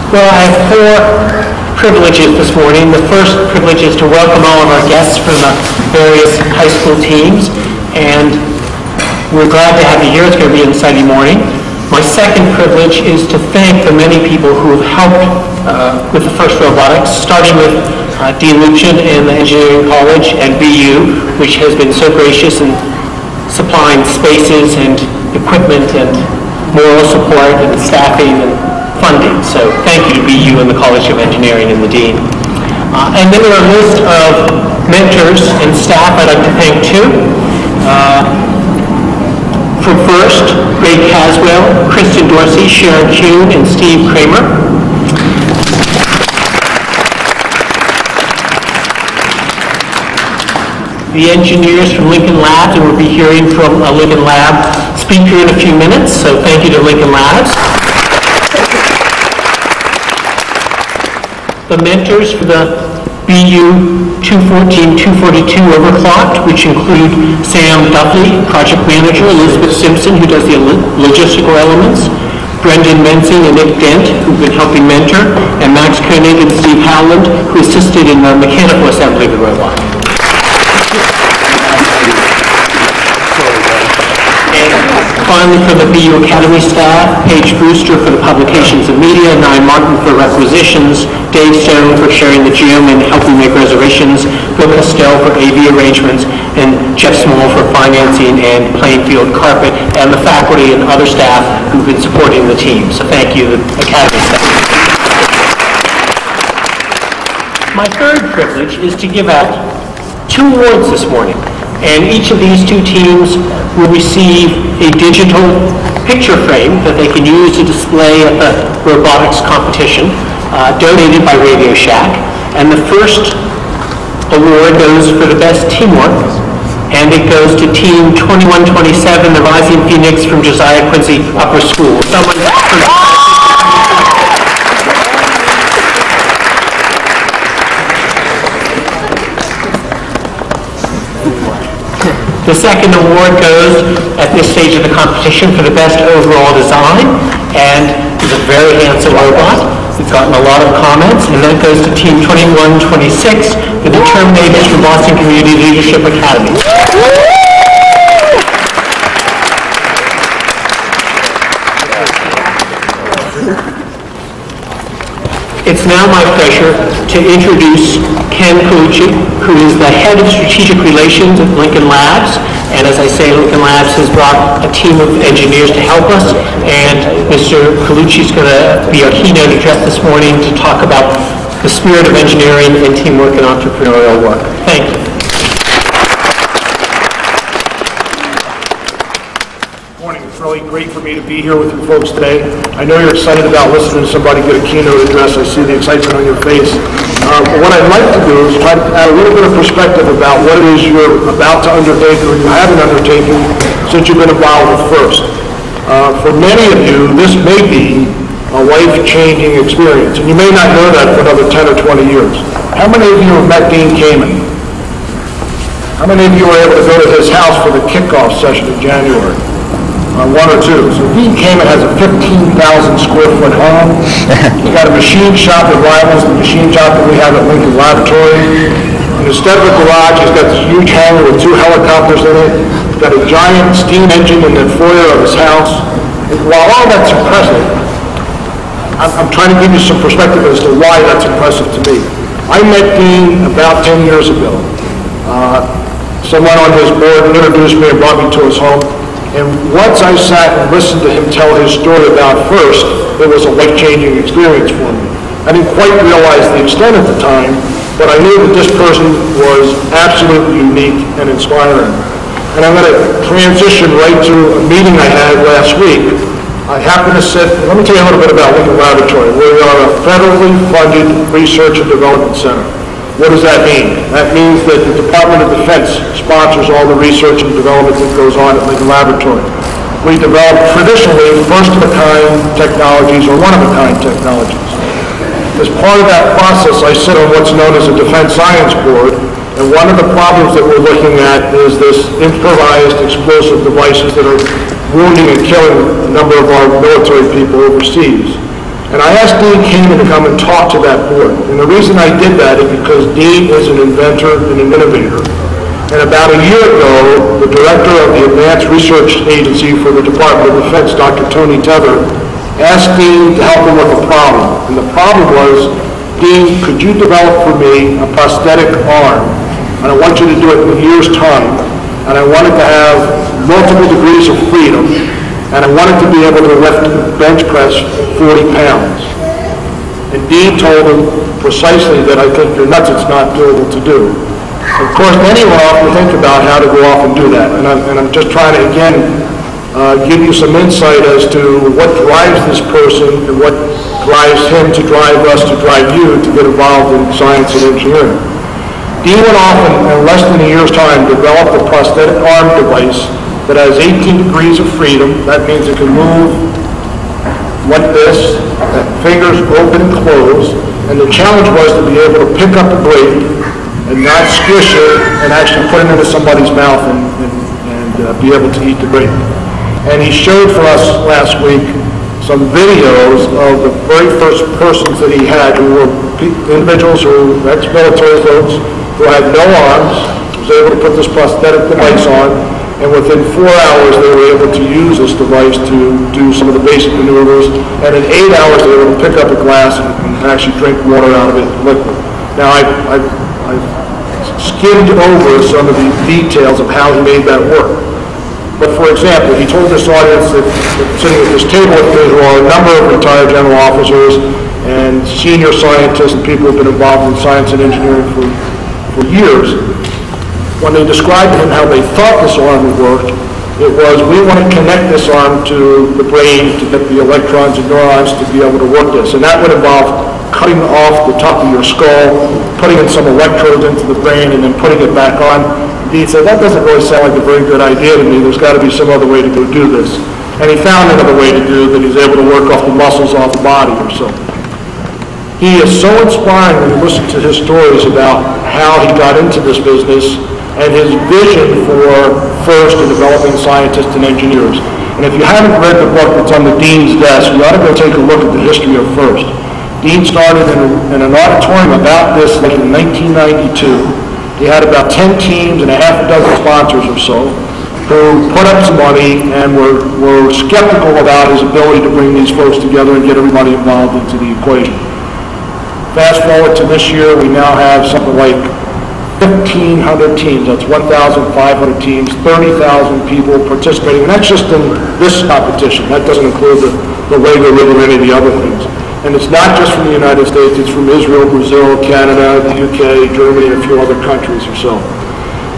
Well, I have four privileges this morning. The first privilege is to welcome all of our guests from the various high school teams, and we're glad to have you here. It's going to be an exciting morning. My second privilege is to thank the many people who have helped with the first robotics, starting with Dean Lucien and the Engineering College and BU, which has been so gracious in supplying spaces and equipment and moral support and staffing and funding. So thank you to BU and the College of Engineering and the Dean. And then there are a list of mentors and staff I'd like to thank too. From first, Greg Caswell, Kristen Dorsey, Sharon Kuhn, and Steve Kramer. The engineers from Lincoln Labs, and we'll be hearing from a Lincoln Lab speaker in a few minutes, so thank you to Lincoln Labs. The mentors for the BU 214-242 overclocked, which include Sam Duffley, project manager, Elizabeth Simpson, who does the logistical elements, Brendan Mensing and Nick Dent, who've been helping mentor, and Max Koenig and Steve Howland, who assisted in the mechanical assembly of the robot. Finally, from the BU Academy staff, Paige Brewster for the publications and media, Nye Martin for requisitions, Dave Stone for sharing the gym and helping make reservations, Bill Estelle for AV arrangements, and Jeff Small for financing and playing field carpet, and the faculty and other staff who've been supporting the team. So thank you, the Academy staff. My third privilege is to give out 2 awards this morning. And each of these 2 teams will receive a digital picture frame that they can use to display at the robotics competition, donated by Radio Shack. And the first award goes for the best teamwork, and it goes to Team 2127, the Rising Phoenix from Josiah Quincy Upper School. The second award goes at this stage of the competition for the best overall design, and it's a very handsome robot. It's gotten a lot of comments, and then it goes to Team 2126, the Determinators from Boston Community Leadership Academy. It's now my pleasure to introduce Ken Colucci, who is the head of strategic relations at Lincoln Labs. And as I say, Lincoln Labs has brought a team of engineers to help us. And Mr. Colucci is going to be our keynote address this morning to talk about the spirit of engineering and teamwork and entrepreneurial work. Thank you. It's really great for me to be here with you folks today. I know you're excited about listening to somebody get a keynote address. I see the excitement on your face. But what I'd like to do is try to add a little bit of perspective about what it is you're about to undertake or you haven't undertaken since you've been involved with FIRST. For many of you, this may be a life-changing experience, and you may not know that for another 10 or 20 years. How many of you have met Dean Kamen? How many of you were able to go to his house for the kickoff session in January? 1 or 2. So Dean Kamen has a 15,000 square foot home. He's got a machine shop that rivals the machine shop that we have at Lincoln Laboratory. In his Stedwick garage, he's got this huge hangar with 2 helicopters in it. He's got a giant steam engine in the foyer of his house. And while all that's impressive, I'm trying to give you some perspective as to why that's impressive to me. I met Dean about 10 years ago. Someone on his board introduced me and brought me to his home. And once I sat and listened to him tell his story about FIRST, it was a life-changing experience for me. I didn't quite realize the extent at the time, but I knew that this person was absolutely unique and inspiring. And I'm going to transition right to a meeting I had last week. I happened to sit, let me tell you a little bit about Lincoln Laboratory. We are a federally funded research and development center. What does that mean? That means that the Department of Defense sponsors all the research and development that goes on at Lincoln Laboratory. We develop traditionally first-of-a-kind technologies or one-of-a-kind technologies. As part of that process, I sit on what's known as a Defense Science Board, and one of the problems that we're looking at is this improvised explosive devices that are wounding and killing a number of our military people overseas. And I asked Dean Kamen to come and talk to that board. And the reason I did that is because Dean is an inventor and an innovator. And about a year ago, the director of the Advanced Research Agency for the Department of Defense, Dr. Tony Tether, asked Dean to help him with a problem. And the problem was, Dean, could you develop for me a prosthetic arm? And I want you to do it in a year's time. And I want it to have multiple degrees of freedom. And I wanted to be able to lift bench press 40 pounds. And Dean told him precisely that I think you're nuts, it's not doable to do. Of course, then he went off to think about how to go off and do that. And I'm just trying to, again, give you some insight as to what drives this person and what drives him to drive us, to drive you to get involved in science and engineering. Dean went off and in less than a year's time developed a prosthetic arm device that has 18 degrees of freedom. That means it can move like this, fingers open and close, and the challenge was to be able to pick up a grape and not squish it and actually put it into somebody's mouth and be able to eat the grape. And he showed for us last week some videos of the very first persons that he had, who were individuals who were ex-military folks who had no arms, was able to put this prosthetic device on, and within 4 hours they were able to use this device to do some of the basic maneuvers, and in 8 hours they were able to pick up a glass and actually drink water out of it liquid. Now I've skimmed over some of the details of how he made that work. But for example, he told this audience that sitting at this table with me who are a number of retired general officers and senior scientists and people who have been involved in science and engineering for years. When they described to him how they thought this arm would work, it was, we want to connect this arm to the brain to get the electrons and neurons to be able to work this. And that would involve cutting off the top of your skull, putting in some electrodes into the brain, and then putting it back on. Dean said, that doesn't really sound like a very good idea to me. There's got to be some other way to go do this. And he found another way to do that. He's able to work off the muscles off the body or so. He is so inspiring when you listen to his stories about how he got into this business and his vision for FIRST and developing scientists and engineers. And if you haven't read the book that's on the Dean's desk, you ought to go take a look at the history of FIRST. Dean started in an auditorium about this like in 1992. He had about 10 teams and a half a dozen sponsors or so who put up some money and were skeptical about his ability to bring these folks together and get everybody involved into the equation. Fast forward to this year, we now have something like 1,500 teams. That's 1,500 teams, 30,000 people participating. And that's just in this competition. That doesn't include the Lego Rig or any of the other things. And it's not just from the United States. It's from Israel, Brazil, Canada, the UK, Germany, and a few other countries or so.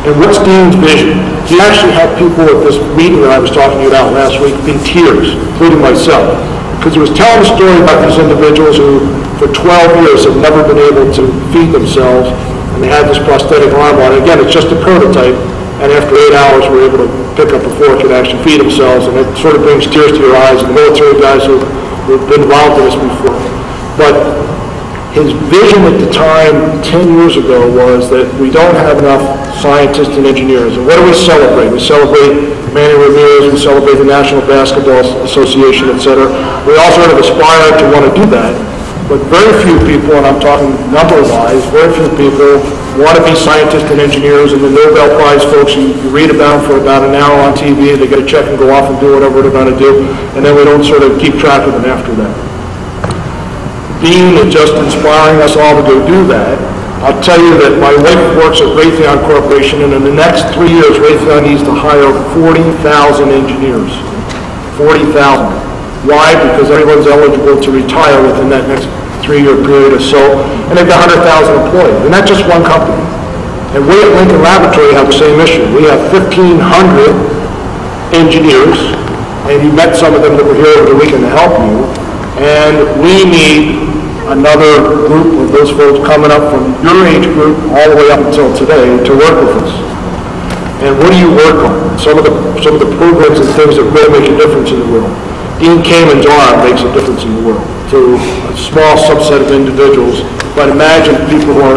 And what's Dean's vision? He actually had people at this meeting that I was talking about last week in tears, including myself, because he was telling a story about these individuals who, for 12 years, have never been able to feed themselves. And they had this prosthetic arm on. And again, it's just a prototype. And after 8 hours, we're able to pick up a fork and actually feed themselves. And it sort of brings tears to your eyes. And the military guys who've been involved in this before. But his vision at the time, 10 years ago, was that we don't have enough scientists and engineers. And what do we celebrate? We celebrate Manny Ramirez. We celebrate the National Basketball Association, etc. We all sort of aspire to want to do that. But very few people, and I'm talking number-wise, very few people want to be scientists and engineers, and the Nobel Prize folks, you read about them for about an hour on TV, they get a check and go off and do whatever they're going to do, and then we don't sort of keep track of them after that. Dean is just inspiring us all to go do that. I'll tell you that my wife works at Raytheon Corporation, and in the next 3 years, Raytheon needs to hire 40,000 engineers. 40,000. Why? Because everyone's eligible to retire within that next 3-year period or so, and they've got 100,000 employees, and that's just one company. And we at Lincoln Laboratory have the same issue. We have 1,500 engineers, and you met some of them that were here over the weekend to help you, and we need another group of those folks coming up from your age group all the way up until today to work with us. And what do you work on? Some of the programs and things that really make a difference in the world. Dean Kamen's arm makes a difference in the world to a small subset of individuals, but imagine people who are